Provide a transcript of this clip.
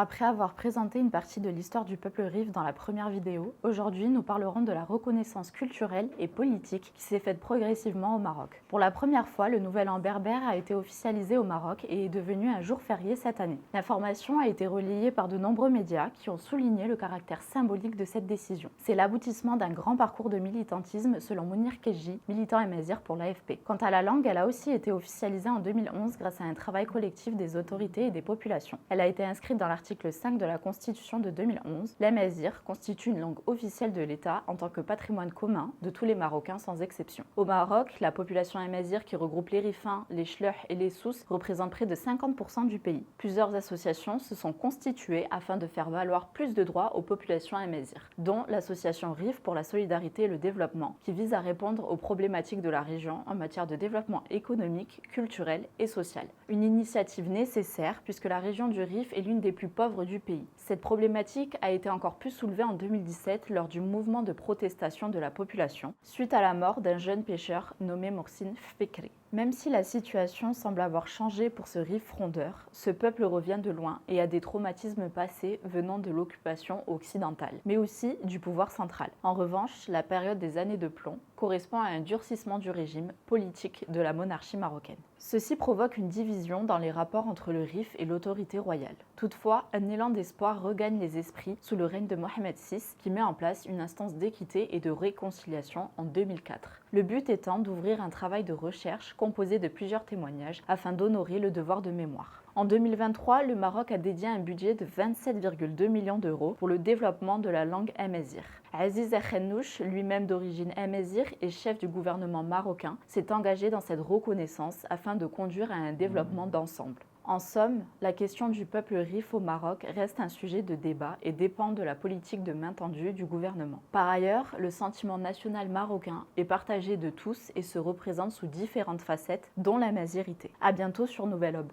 Après avoir présenté une partie de l'histoire du peuple Rif dans la première vidéo, aujourd'hui nous parlerons de la reconnaissance culturelle et politique qui s'est faite progressivement au Maroc. Pour la première fois, le Nouvel An berbère a été officialisé au Maroc et est devenu un jour férié cette année. L'information a été relayée par de nombreux médias qui ont souligné le caractère symbolique de cette décision. C'est l'aboutissement d'un grand parcours de militantisme selon Mounir Kejji, militant amazigh pour l'AFP. Quant à la langue, elle a aussi été officialisée en 2011 grâce à un travail collectif des autorités et des populations. Elle a été inscrite dans l'article 5 de la Constitution de 2011. L'amazigh constitue une langue officielle de l'État en tant que patrimoine commun de tous les Marocains sans exception. Au Maroc, la population amazigh qui regroupe les Rifins, les Chleuhs et les Souss représente près de 50% du pays. Plusieurs associations se sont constituées afin de faire valoir plus de droits aux populations amazigh, dont l'association RIF pour la solidarité et le développement, qui vise à répondre aux problématiques de la région en matière de développement économique, culturel et social. Une initiative nécessaire puisque la région du Rif est l'une des plus pauvres du pays. Cette problématique a été encore plus soulevée en 2017 lors du mouvement de protestation de la population, suite à la mort d'un jeune pêcheur nommé Mohsin Fekri. Même si la situation semble avoir changé pour ce Rif frondeur, ce peuple revient de loin et a des traumatismes passés venant de l'occupation occidentale, mais aussi du pouvoir central. En revanche, la période des années de plomb correspond à un durcissement du régime politique de la monarchie marocaine. Ceci provoque une division dans les rapports entre le Rif et l'autorité royale. Toutefois, un élan d'espoir regagne les esprits sous le règne de Mohamed VI qui met en place une instance d'équité et de réconciliation en 2004. Le but étant d'ouvrir un travail de recherche composé de plusieurs témoignages afin d'honorer le devoir de mémoire. En 2023, le Maroc a dédié un budget de 27,2 millions d'euros pour le développement de la langue amazigh. Aziz Akhennouch, lui-même d'origine amazigh et chef du gouvernement marocain, s'est engagé dans cette reconnaissance afin de conduire à un développement d'ensemble. En somme, la question du peuple Rif au Maroc reste un sujet de débat et dépend de la politique de main tendue du gouvernement. Par ailleurs, le sentiment national marocain est partagé de tous et se représente sous différentes facettes, dont l'amazirité. À bientôt sur Nouvelle Aube.